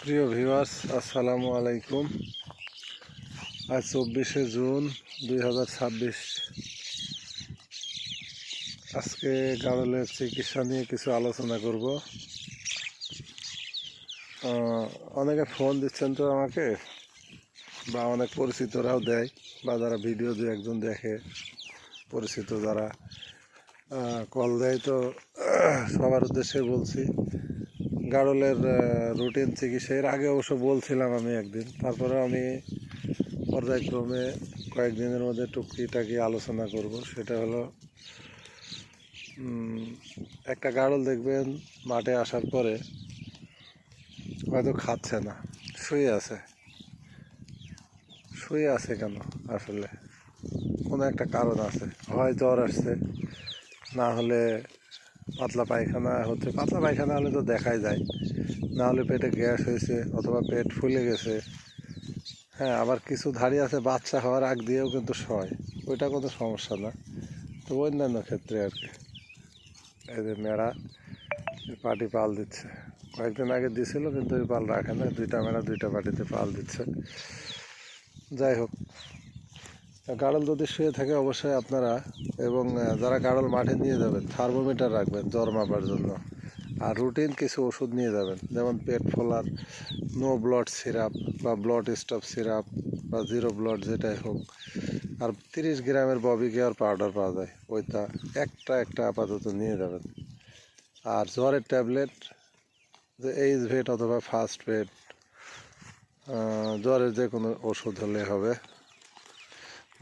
প্রিয় ভিউয়ার্স, আসসালামু আলাইকুম। আজ 24শে জুন 2026। আজকে গাড়লের চিকিৎসা নিয়ে কিছু আলোচনা করব। অনেকে ফোন দিচ্ছেন তো আমাকে, বা অনেক পরিচিতরাও দেয়, বা যারা ভিডিও দু একজন দেখে পরিচিত যারা কল দেয়, তো সবার উদ্দেশ্যে বলছি গাড়লের রুটিন চিকিৎসা। এর আগে অবশ্য বলছিলাম আমি একদিন, তারপরে আমি পর্যায়ক্রমে কয়েকদিনের মধ্যে টুকিটাকি আলোচনা করব। সেটা হলো, একটা গাড়ল দেখবেন মাঠে আসার পরে হয়তো খাচ্ছে না, শুয়ে আছে কেন? আসলে কোনো একটা কারণ আছে। হয় জ্বর আসছে, না হলে পাতলা পায়খানা হচ্ছে। পাতলা পায়খানা হলে তো দেখাই যায়, না হলে পেটে গ্যাস হয়েছে অথবা পেট ফুলে গেছে। হ্যাঁ, আবার কিছু ধাড়ি আছে বাচ্চা হওয়ার আগ দিয়েও কিন্তু সয়, ওইটা কোনো সমস্যা না। তো অন্যান্য ক্ষেত্রে আর কি, এই যে মেয়েরা পাটি পাল দিচ্ছে, কয়েকদিন আগে দিছিল, কিন্তু ওই পাল রাখে না, দুইটা মেয়েরা দুইটা পাটিতে পাল দিচ্ছে। যাই হোক, গাড়ল যদি শুয়ে থাকে অবশ্যই আপনারা, এবং যারা গাড়ল মাঠে নিয়ে যাবেন, থার্মোমিটার রাখবেন জ্বর মাপার জন্য। আর রুটিন কিছু ওষুধ নিয়ে যাবেন, যেমন পেট ফোলার নো ব্লড সিরাপ বা ব্লড স্টপ সিরাপ বা জিরো ব্লড যেটাই হোক। আর 30 গ্রামের ববি কেয়ার পাউডার পাওয়া যায়, ওইটা একটা আপাতত নিয়ে যাবেন। আর জ্বরের ট্যাবলেট, যে এইচ ভেট অথবা ফার্স্ট ভেট, জ্বরের যে কোনো ওষুধ হলে হবে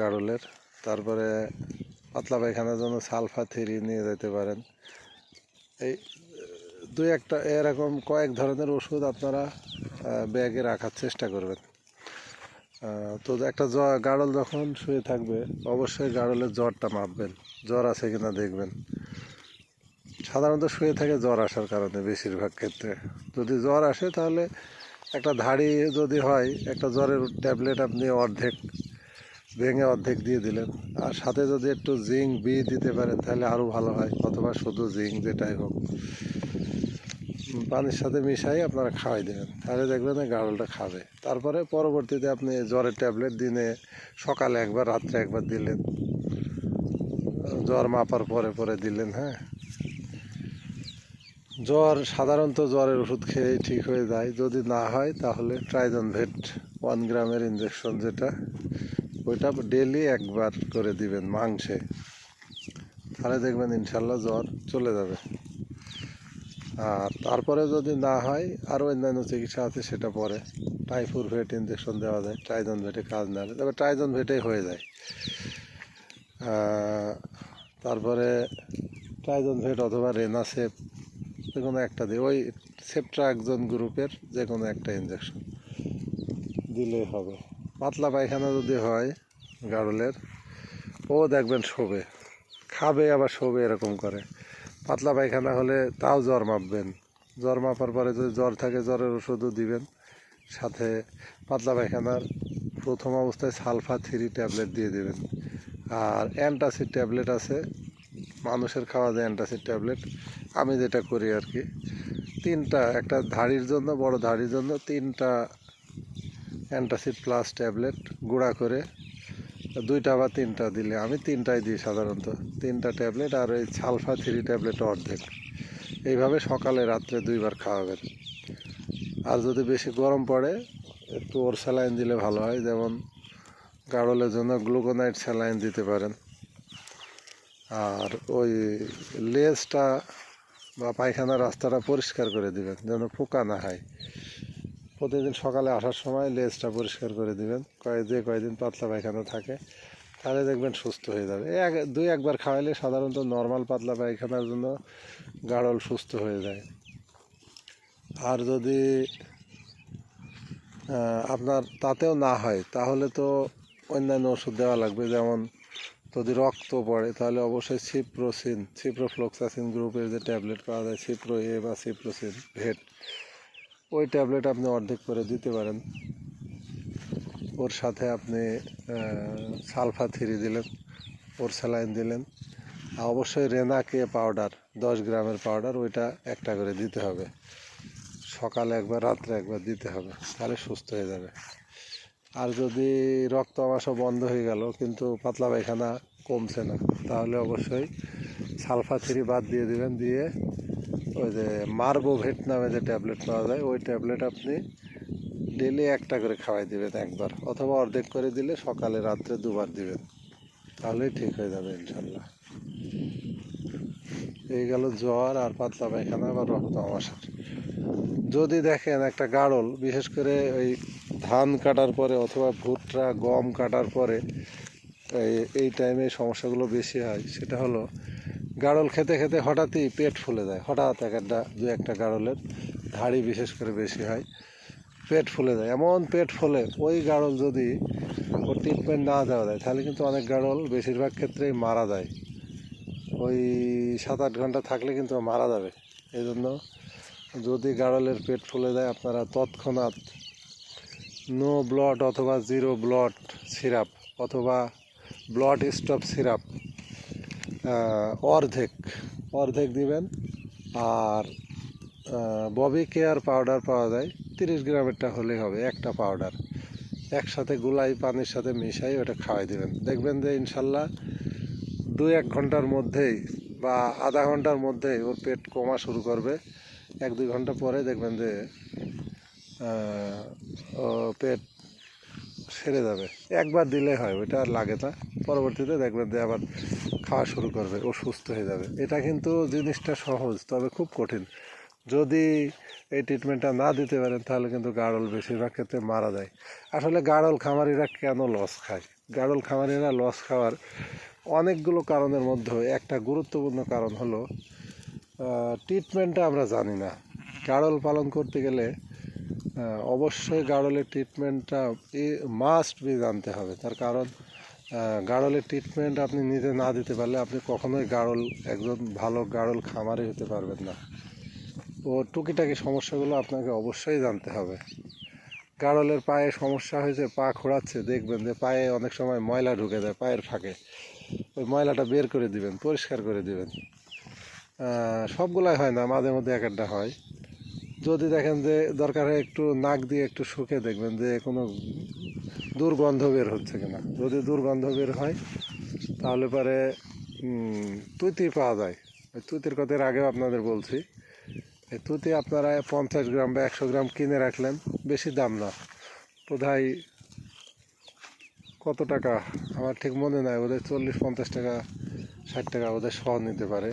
গাড়লের। তারপরে পাতলা পায়খানার জন্য সালফা-3 নিয়ে যেতে পারেন। এই দুই একটা এরকম কয়েক ধরনের ওষুধ আপনারা ব্যাগে রাখার চেষ্টা করবেন। তো একটা গাড়ল যখন শুয়ে থাকবে অবশ্যই গাড়লের জ্বরটা মাপবেন, জ্বর আছে কিনা দেখবেন। সাধারণত শুয়ে থাকে জ্বর আসার কারণে, বেশিরভাগ ক্ষেত্রে যদি জ্বর আসে তাহলে একটা ধাড়ি যদি হয়, একটা জ্বরের ট্যাবলেট আপনি ভেঙে অর্ধেক দিয়ে দিলেন, আর সাথে যদি একটু জিঙ্ক বি দিতে পারেন তাহলে আরও ভালো হয়, অথবা শুধু জিঙ্ক যেটাই হোক পানির সাথে মিশাই আপনারা খাওয়াই দেবেন, তাহলে দেখবেন গাড়লটা খাবে। তারপরে পরবর্তীতে আপনি জ্বরের ট্যাবলেট দিনে সকালে একবার, রাত্রে একবার দিলেন, জ্বর মাপার পরে দিলেন। হ্যাঁ, সাধারণত জ্বরের ওষুধ খেয়েই ঠিক হয়ে যায়। যদি না হয় তাহলে ট্রাইজন ভেট 1 গ্রামের ইঞ্জেকশন, যেটা ওইটা ডেলি একবার করে দিবেন মাংসে, তাহলে দেখবেন ইনশাল্লাহ জ্বর চলে যাবে। আর তারপরে যদি না হয়, আরও অন্যান্য চিকিৎসা আছে, সেটা পরে টাইফুর ভেট ইঞ্জেকশন দেওয়া যায়, ট্রাইজন ভেটে কাজ না হলে, তবে ট্রাইজন ভেটেই হয়ে যায়। তারপরে ট্রাইজন ভেট অথবা রেনাসেপ, যে কোনো একটা দিয়ে, ওই সেপ্ট্রাক্সন গ্রুপের যে কোনো একটা ইঞ্জেকশন দিলেই হবে। পাতলা পায়খানা যদি হয় গাড়লের, ও দেখবেন শোবে, খাবে আবার শোবে, এরকম করে। পাতলা পায়খানা হলে তাও জ্বর মাপবেন, জ্বর মাপার পরে যদি জ্বর থাকে জ্বরের ওষুধও দিবেন, সাথে পাতলা পায়খানার প্রথম অবস্থায় সালফা-3 ট্যাবলেট দিয়ে দেবেন। আর অ্যান্টাসিড ট্যাবলেট আছে, মানুষের খাওয়া যায় অ্যান্টাসিড ট্যাবলেট, আমি যেটা করি আর কি, একটা ধাড়ির জন্য, বড় ধাড়ির জন্য 3টা অ্যান্টাসিড প্লাস ট্যাবলেট গুঁড়া করে, 2টা বা 3টা দিলে, আমি 3টাই দিই সাধারণত, 3টা ট্যাবলেট, আর ওই সালফা-3 ট্যাবলেট অর্ধেক। এইভাবে সকালে রাত্রে 2বার খাওয়াবেন। আর যদি বেশি গরম পড়ে একটু ওর স্যালাইন দিলে ভালো হয়, যেমন গাড়লের জন্য গ্লুকোনাইট স্যালাইন দিতে পারেন। আর ওই লেজটা বা পায়খানার রাস্তাটা পরিষ্কার করে দিবেন, যেন পোকা না হয়। প্রতিদিন সকালে আসার সময় লেজটা পরিষ্কার করে দিবেন, কয়েকদিন পাতলা পায়খানা থাকে, তাহলে দেখবেন সুস্থ হয়ে যাবে। একবার খাওয়াইলে সাধারণত নর্মাল পাতলা পায়খানার জন্য গাড়ল সুস্থ হয়ে যায়। আর যদি আপনার তাতেও না হয়, তাহলে তো অন্যান্য ওষুধ দেওয়া লাগবে। যেমন যদি রক্ত পড়ে তাহলে অবশ্যই সিপ্রোফ্লক্সাসিন গ্রুপের যে ট্যাবলেট পাওয়া যায়, সিপ্রো এ বা সিপ্রোসিন ভেট, ওই ট্যাবলেট আপনি অর্ধেক করে দিতে পারেন। ওর সাথে আপনি সালফা-3 দিলেন, ওর স্যালাইন দিলেন। আর অবশ্যই রেনাকে পাউডার 10 গ্রামের পাউডার, ওইটা একটা করে দিতে হবে সকালে একবার রাত্রে একবার দিতে হবে, তাহলে সুস্থ হয়ে যাবে। আর যদি রক্ত আমাশা বন্ধ হয়ে গেল কিন্তু পাতলা পায়খানা কমছে না, তাহলে অবশ্যই সালফা 3 বাদ দিয়ে দিবেন। দিয়ে ওই যে মার্বোভেট নামে যে ট্যাবলেট পাওয়া যায়, ওই ট্যাবলেট আপনি ডেলি একটা করে খাওয়াই দিবেন একবার, অথবা অর্ধেক করে দিলে সকালে রাত্রে 2 বার দিবেন, তাহলেই ঠিক হয়ে যাবে ইনশাল্লাহ। এই গেল জ্বর আর পাতলা পায়খানা বা রক্ত আমাশার। যদি দেখেন একটা গাড়ল, বিশেষ করে ওই ধান কাটার পরে অথবা ভুট্টা গম কাটার পরে এই টাইমে সমস্যাগুলো বেশি হয়, সেটা হলো গাড়ল খেতে খেতে হঠাৎই পেট ফুলে যায়। হঠাৎ দু একটা গাড়লের ধাড়ি বিশেষ করে বেশি হয়, পেট ফুলে যায়। এমন পেট ফুলে ওই গাড়ল যদি ওর ট্রিটমেন্ট না দেওয়া যায়, তাহলে কিন্তু অনেক গাড়ল বেশিরভাগ ক্ষেত্রেই মারা যায়। ওই 7-8 ঘন্টা থাকলে কিন্তু মারা যাবে। এই জন্য যদি গাড়লের পেট ফুলে যায়, আপনারা তৎক্ষণাৎ নো ব্লড অথবা 0 ব্লড সিরাপ অথবা ব্লড স্টপ সিরাপ অর্ধেক দিবেন। আর ববি কেয়ার পাউডার পাওয়া যায়, 30 গ্রামেরটা হলেই হবে, একটা পাউডার একসাথে গুলাই পানির সাথে মিশাই ওটা খাওয়াই দিবেন। দেখবেন যে ইনশাল্লাহ 2-1 ঘন্টার মধ্যেই বা আধা ঘন্টার মধ্যেই ওর পেট কমা শুরু করবে। 1-2 ঘন্টা পরে দেখবেন যে ও পেট সেরে যাবে। একবার দিলে হয়, ওইটা আর লাগে না। পরবর্তীতে দেখবেন যে আবার খাওয়া শুরু করবে, ও সুস্থ হয়ে যাবে। এটা কিন্তু জিনিসটা সহজ, তবে খুব কঠিন। যদি এই ট্রিটমেন্টটা না দিতে পারেন, তাহলে কিন্তু গাড়ল বেশিরভাগ ক্ষেত্রে মারা যায়। আসলে গাড়ল খামারিরা কেন লস খায়? গাড়ল খামারিরা লস খাওয়ার অনেকগুলো কারণের মধ্যে একটা গুরুত্বপূর্ণ কারণ হলো ট্রিটমেন্টটা আমরা জানি না। গাড়ল পালন করতে গেলে অবশ্যই গাড়লের ট্রিটমেন্টটা মাস্ট বি জানতে হবে। তার কারণ গাড়লের ট্রিটমেন্ট আপনি নিজে না দিতে পারলে আপনি কখনোই একজন ভালো গাড়ল খামারি হতে পারবেন না। ও টুকিটাকি সমস্যাগুলো আপনাকে অবশ্যই জানতে হবে। গাড়লের পায়ে সমস্যা হয়েছে, পা খোঁড়াচ্ছে, দেখবেন যে পায়ে অনেক সময় ময়লা ঢুকে যায় পায়ের ফাঁকে, ওই ময়লাটা বের করে দিবেন, পরিষ্কার করে দিবেন। সবগুলাই হয় না, মাঝে মধ্যে একটা হয়। যদি দেখেন যে দরকার হয় একটু নাক দিয়ে একটু শুকে দেখবেন যে কোনো দুর্গন্ধ বের হচ্ছে কিনা। যদি দুর্গন্ধ বের হয়, তাহলে পরে তুঁতি পাওয়া যায়। ওই তুঁতির কথার আগেও আপনাদের বলছি। এই তুঁতি আপনারা 50 গ্রাম বা 100 গ্রাম কিনে রাখলেন, বেশি দাম না, বোধহয় কত টাকা আমার ঠিক মনে নাই, ওদের 40-50 টাকা 60 টাকা ওদের সহ নিতে পারে,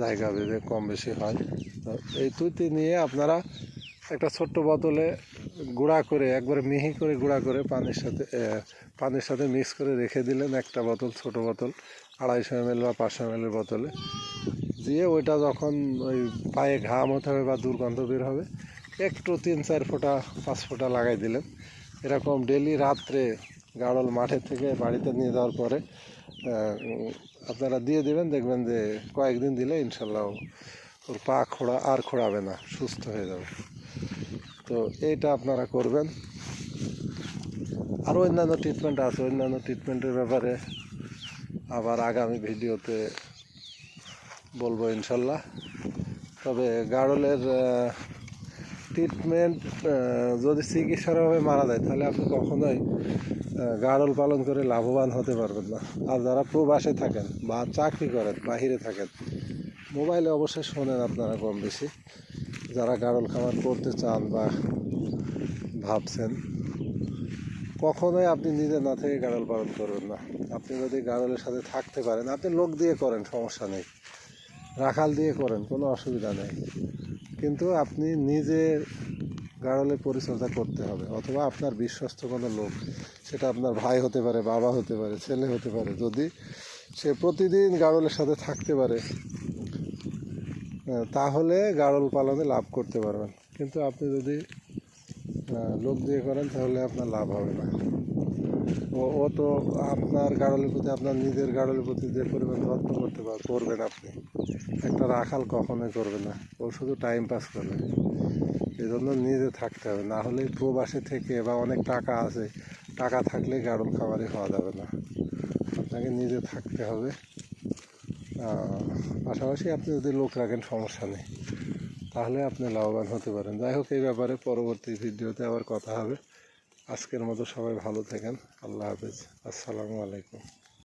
জায়গা ভেদে কম বেশি হয়। এই তুঁতি নিয়ে আপনারা একটা ছোট্ট বোতলে গুঁড়া করে, একবারে মিহি করে গুঁড়া করে পানির সাথে মিক্স করে রেখে দিলেন। একটা বোতল, ছোট বোতল 250 ml বা 500 ml বোতলে দিয়ে, ওইটা যখন ওই পায়ে ঘাম হতে হবে বা দুর্গন্ধ বের হবে, একটু 3-4 ফোঁটা 5 ফোঁটা লাগাই দিলেন। এরকম ডেলি রাত্রে গাড়ল মাঠের থেকে বাড়িতে নিয়ে যাওয়ার পরে আপনারা দিয়ে দেবেন। দেখবেন যে কয়েকদিন দিলে ইনশাল্লাহ ওর পা খোঁড়াবে না, সুস্থ হয়ে যাবে। তো এইটা আপনারা করবেন। আরও অন্যান্য ট্রিটমেন্ট আছে, অন্যান্য ট্রিটমেন্টের ব্যাপারে আবার আগামী ভিডিওতে বলবো ইনশাল্লাহ। তবে গাড়লের ট্রিটমেন্ট যদি চিকিৎসারভাবে মারা যায়, তাহলে আপনি কখনোই গাড়ল পালন করে লাভবান হতে পারবেন না। আর যারা প্রবাসে থাকেন বা চাকরি করেন, বাহিরে থাকেন, মোবাইলে অবশ্যই শোনেন আপনারা কম বেশি, যারা গাড়ল খামার করতে চান বা ভাবছেন, কখনোই আপনি নিজে না থেকে গাড়ল পালন করবেন না। আপনি যদি গাড়লের সাথে থাকতে পারেন, আপনি লোক দিয়ে করেন, সমস্যা নেই, রাখাল দিয়ে করেন, কোনো অসুবিধা নেই, কিন্তু আপনি নিজে গাড়লের পরিচর্যা করতে হবে, অথবা আপনার বিশ্বস্ত কোনো লোক, সেটা আপনার ভাই হতে পারে, বাবা হতে পারে, ছেলে হতে পারে, যদি সে প্রতিদিন গাড়লের সাথে থাকতে পারে, তাহলে গাড়ল পালনে লাভ করতে পারবেন। কিন্তু আপনি যদি লোক দিয়ে করেন, তাহলে আপনার লাভ হবে না। ও তো আপনার গাড়লের প্রতি, আপনার নিজের গাড়লের প্রতি যে পরিমাণ যত্ন করবেন আপনি, একটা রাখাল কখনোই করবে না। ও শুধু টাইম পাস করবে। এই জন্য নিজে থাকতে হবে, না হলে প্রবাসে থেকে বা অনেক টাকা আছে, টাকা থাকলে গাড়ল খামারি হওয়া যাবে না। আপনাকে নিজে থাকতে হবে। পাশাপাশি আপনি যদি লোক রাখেন সমস্যা নেই, তাহলে আপনি লাভবান হতে পারেন। যাই হোক, এই ব্যাপারে পরবর্তী ভিডিওতে আবার কথা হবে। আজকের মতো সবাই ভালো থাকেন। আল্লাহ হাফেজ। আসসালামু আলাইকুম।